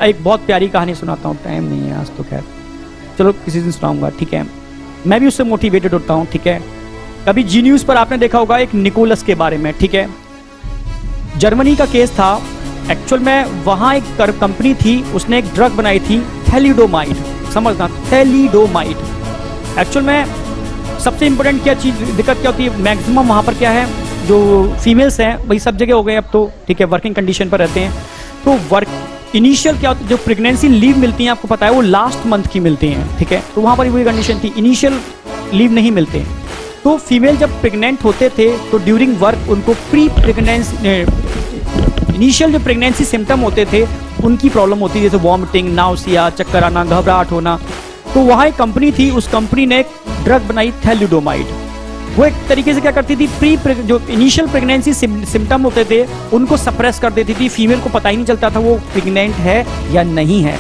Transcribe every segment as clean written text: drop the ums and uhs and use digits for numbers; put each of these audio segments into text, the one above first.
एक बहुत प्यारी कहानी सुनाता हूँ, टाइम नहीं है आज तो, खैर चलो किसी दिन सुनाऊंगा, ठीक है। मैं भी उससे मोटिवेटेड होता हूँ, ठीक है। कभी जी न्यूज़ पर आपने देखा होगा एक निकोलस के बारे में, ठीक है। जर्मनी का केस था, एक्चुअल में वहाँ एक कंपनी थी, उसने एक ड्रग बनाई थी थैलिडोमाइड, समझना थैलिडोमाइड। एक्चुअल में सबसे इंपॉर्टेंट क्या चीज़ दिक्कत क्या होती है, मैक्सिमम वहाँ पर क्या है, जो फीमेल्स हैं वही सब जगह हो गए अब तो, ठीक है, वर्किंग कंडीशन पर रहते हैं। तो वर्क इनिशियल क्या होता है, जो प्रेगनेंसी लीव मिलती हैं आपको पता है वो लास्ट मंथ की मिलती हैं, ठीक है। तो वहाँ पर वही कंडीशन थी, इनिशियल लीव नहीं मिलते। तो फीमेल जब प्रेग्नेंट होते थे तो ड्यूरिंग वर्क उनको प्री प्रेगनेंसी इनिशियल जो प्रेगनेंसी सिम्टम होते थे उनकी प्रॉब्लम होती थी, जैसे वॉमिटिंग, नाउसिया, चक्कर आना, घबराहट होना। तो वहाँ एक कंपनी थी, उस कंपनी ने एक ड्रग बनाई थैलिडोमाइड। वो एक तरीके से क्या करती थी, जो इनिशियल प्रेगनेंसी सिम्टम होते थे उनको सप्रेस कर देती थी, फीमेल को पता ही नहीं चलता था वो प्रेग्नेंट है या नहीं है,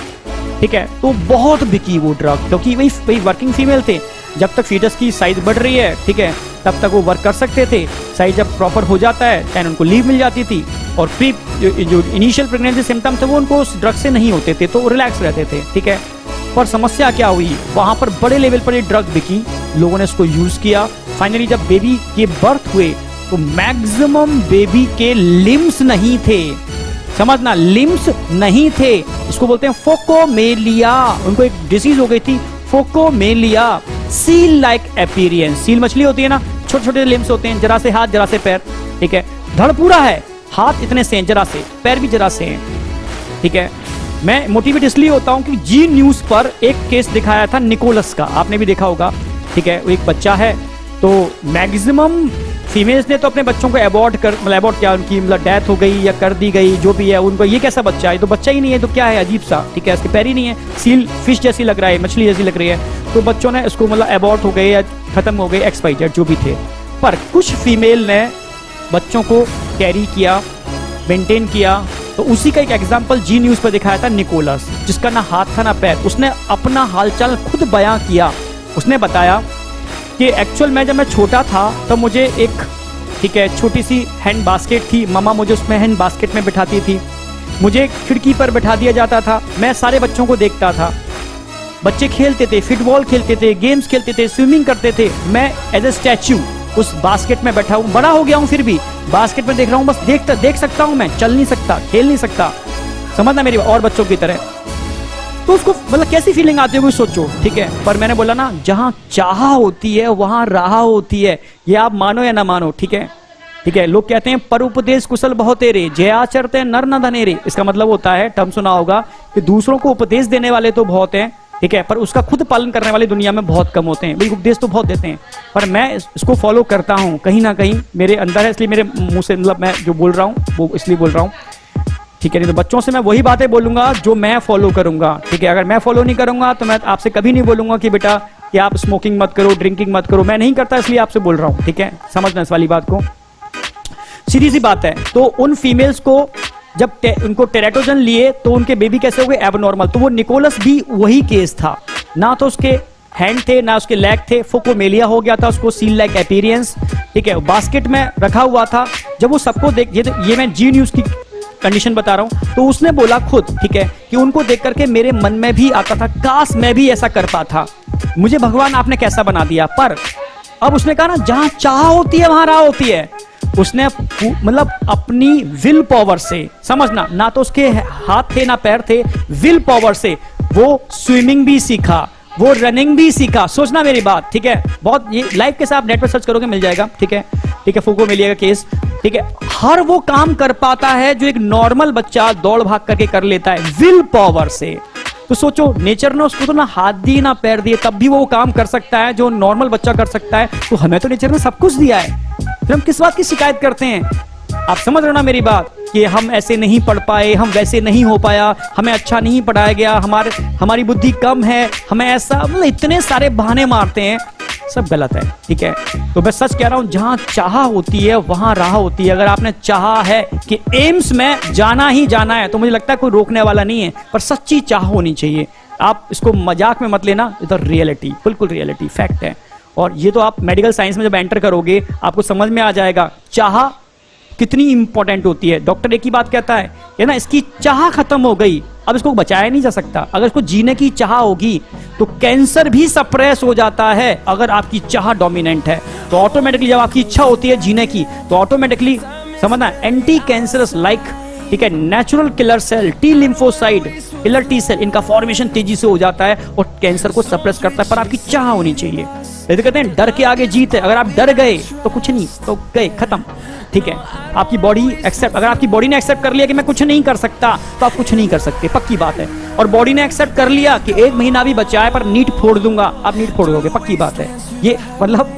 ठीक है। तो बहुत बिकी वो ड्रग, क्योंकि वही वर्किंग फीमेल थे, जब तक फीटस की साइज बढ़ रही है, ठीक है, तब तक वो वर्क कर सकते थे। साइज जब प्रॉपर हो जाता है देन उनको लीव मिल जाती थी, और जो इनिशियल प्रेगनेंसी सिम्टम थे वो उनको उस ड्रग से नहीं होते थे, तो रिलैक्स रहते थे, ठीक है। पर समस्या क्या हुई, वहाँ पर बड़े लेवल पर ये ड्रग बिकी, लोगों ने इसको यूज़ किया। फाइनली जब बेबी के बर्थ हुए तो मैक्सिमम बेबी के लिम्स नहीं थे, समझना, लिम्स नहीं थे। इसको बोलते हैं फोकोमेलिया, उनको एक डिसीज हो गई थी phocomelia, seal like appearance. Seal मछली होती है ना, छोटे छोटे लिम्स होते हैं, जरा से हाथ जरा से पैर, ठीक है। धड़ पूरा है, हाथ इतने से हैं जरा से, पैर भी जरा से हैं, ठीक है। मैं मोटिवेट इसलिए होता हूं कि जी न्यूज़ पर एक केस दिखाया था निकोलस का, आपने भी देखा होगा, ठीक है। वो एक बच्चा है, तो मैक्सिमम फीमेल्स ने तो अपने बच्चों को अबॉर्ट क्या उनकी मतलब डेथ हो गई या कर दी गई, जो भी है उनको, ये कैसा बच्चा है, तो बच्चा ही नहीं है, तो क्या है, अजीब सा, ठीक है, इसके पैर ही नहीं है, सील फिश जैसी लग रहा है, मछली जैसी लग रही है। तो बच्चों ने इसको मतलब अबॉर्ट हो गए या खत्म हो गए, XYZ जो भी थे। पर कुछ फीमेल ने बच्चों को कैरी किया, मेंटेन किया। तो उसी का एक एग्जाम्पल जी न्यूज़ पर दिखाया था निकोलस, जिसका ना हाथ था ना पैर। उसने अपना हालचाल खुद बयां किया। उसने बताया कि एक्चुअल में जब मैं छोटा था तो मुझे एक, ठीक है, छोटी सी हैंड बास्केट थी, मम्मा मुझे उसमें हैंड बास्केट में बिठाती थी, मुझे खिड़की पर बिठा दिया जाता था, मैं सारे बच्चों को देखता था, बच्चे खेलते थे, फुटबॉल खेलते थे, गेम्स खेलते थे, स्विमिंग करते थे, मैं एज ए स्टैच्यू उस बास्केट में बैठा हूँ। बड़ा हो गया हूँ फिर भी बास्केट में देख रहा हूँ, बस देख सकता हूँ, मैं चल नहीं सकता, खेल नहीं सकता, समझना मेरी, और बच्चों की तरह। तो उसको मतलब कैसी फीलिंग आती होगी सोचो, ठीक है। पर मैंने बोला ना, जहां चाह होती है वहां राह होती है, ये आप मानो या ना मानो, ठीक है, ठीक है। लोग कहते हैं पर उपदेश कुशल बहुत तेरे, जय आचरते नर न धनेरे। इसका मतलब होता है, टर्म सुना होगा, कि दूसरों को उपदेश देने वाले तो बहुत हैं, ठीक है, पर उसका खुद पालन करने वाले दुनिया में बहुत कम होते हैं। भाई उपदेश तो बहुत देते हैं, पर मैं इसको फॉलो करता हूँ, कहीं ना कहीं मेरे अंदर है, इसलिए मेरे मुंह से मतलब मैं जो बोल रहा हूँ वो इसलिए बोल रहा हूँ, ठीक है। नहीं तो बच्चों से मैं वही बातें बोलूंगा जो मैं फॉलो करूंगा, ठीक है। अगर मैं फॉलो नहीं करूंगा तो मैं आपसे कभी नहीं बोलूंगा कि बेटा कि आप स्मोकिंग मत करो, ड्रिंकिंग मत करो, मैं नहीं करता, इसलिए आपसे बोल रहा हूँ, ठीक है। समझना इस वाली बात को, सीधी सी बात है। तो उन फीमेल्स को जब उनको टेराटोजन लिए तो उनके बेबी कैसे हो गए, एबनॉर्मल। तो वो निकोलस भी वही केस था, ना तो उसके हैंड थे ना उसके लेग थे, फोकोमेलिया हो गया था उसको, सील लाइक अपीयरेंस, ठीक है, बास्केट में रखा हुआ था। जब वो सबको देख, ये मैं जी न्यूज़ की कंडीशन बता रहा हूं, तो उसने बोला खुद, ठीक है, कि उनको देख करके मेरे मन में भी आता था, काश मैं भी ऐसा कर पाता, मुझे भगवान आपने कैसा बना दिया। पर अब उसने कहा ना, जहां चाह होती है वहां राह होती है। उसने मतलब अपनी विल पावर से, समझना, ना तो उसके हाथ थे ना पैर थे, विल पावर से वो स्विमिंग भी सीखा, वो रनिंग भी सीखा। सोचना मेरी बात, ठीक है, बहुत ये लाइव के साथ नेट पर सर्च करोगे मिल जाएगा, ठीक है, ठीक है, फोकोमेलिया का केस, ठीक है। हर वो काम कर पाता है जो एक नॉर्मल बच्चा दौड़ भाग करके कर लेता है, विल पावर से। तो सोचो, नेचर ने उसको तो ना हाथ दिए ना पैर दिए, तब भी वो काम कर सकता है जो नॉर्मल बच्चा कर सकता है। तो हमें तो नेचर ने सब कुछ दिया है, फिर हम किस बात की शिकायत करते हैं। आप समझ रहे हो ना मेरी बात, कि हम ऐसे नहीं पढ़ पाए, हम वैसे नहीं हो पाया, हमें अच्छा नहीं पढ़ाया गया, हमारी बुद्धि कम है, हमें ऐसा, मतलब इतने सारे बहाने मारते हैं, सब गलत है, ठीक है। तो मैं सच कह रहा हूं, जहां चाह होती है वहां राह होती है। अगर आपने चाहा है कि एम्स में जाना ही जाना है, तो मुझे लगता है कोई रोकने वाला नहीं है, पर सच्ची चाह होनी चाहिए। आप इसको मजाक में मत लेना, इधर रियलिटी, बिल्कुल रियलिटी, फैक्ट है। और ये तो आप मेडिकल साइंस में जब एंटर करोगे आपको समझ में आ जाएगा चाह कितनी इंपॉर्टेंट होती है। डॉक्टर एक ही बात कहता है ना, इसकी चाह खत्म हो गई अब इसको बचाया नहीं जा सकता। अगर इसको जीने की चाह होगी तो कैंसर भी सप्रेस हो जाता है अगर आपकी चाह डोमिनेंट है। तो ऑटोमेटिकली जब आपकी इच्छा होती है जीने की तो ऑटोमेटिकली समझना एंटी कैंसरस लाइक, ठीक है, natural killer cell, T lymphocyte, killer T cell, इनका फॉर्मेशन तेजी से हो जाता है और कैंसर को सप्रेस करता है। पर आपकी चाह होनी चाहिए। तो कहते हैं डर के आगे जीत है। अगर आप डर गए तो कुछ नहीं, तो गए, खत्म, ठीक है। आपकी बॉडी एक्सेप्ट, अगर आपकी बॉडी ने एक्सेप्ट कर लिया कि मैं कुछ नहीं कर सकता तो आप कुछ नहीं कर सकते, पक्की बात है। और बॉडी ने एक्सेप्ट कर लिया कि 1 महीना भी बचा है पर नीट फोड़ दूंगा, आप नीट फोड़ दोगे, पक्की बात है। ये मतलब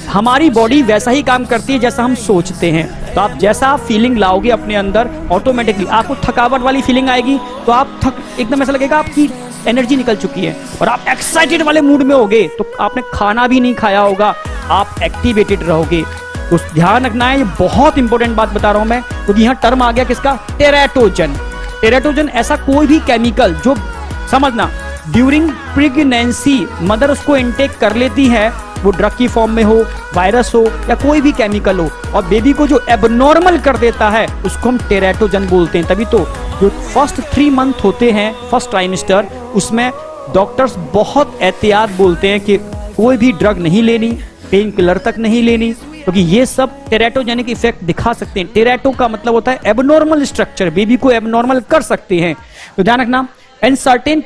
हमारी बॉडी वैसा ही काम करती है जैसा हम सोचते हैं। तो आप जैसा आप फीलिंग लाओगे अपने अंदर, ऑटोमेटिकली आपको थकावट वाली फीलिंग आएगी तो आप एकदम ऐसा लगेगा आपकी एनर्जी निकल चुकी है। और आप एक्साइटेड वाले मूड में होगे तो आपने खाना भी नहीं खाया होगा, आप एक्टिवेटेड रहोगे। तो ध्यान रखना है, ये बहुत इंपॉर्टेंट बात बता रहा हूं मैं, क्योंकि यहाँ टर्म आ गया किसका, टेराटोजन। टेराटोजन ऐसा कोई भी केमिकल जो समझना ड्यूरिंग प्रेगनेंसी मदर उसको इनटेक कर लेती है, वो ड्रग की फॉर्म में हो, वायरस हो या कोई भी केमिकल हो, और बेबी को जो एबनॉर्मल कर देता है उसको हम टेराटोजन बोलते हैं। तभी तो जो फर्स्ट 3 मंथ होते हैं, फर्स्ट ट्राइमेस्टर, उसमें डॉक्टर्स बहुत एहतियात बोलते हैं कि कोई भी ड्रग नहीं लेनी, पेन किलर तक नहीं लेनी, क्योंकि ये सब टेराटोजेनिक इफेक्ट दिखा सकते हैं। टेराटो का मतलब होता है एबनॉर्मल स्ट्रक्चर, बेबी को एबनॉर्मल कर सकते हैं। तो ध्यान रखना। And certain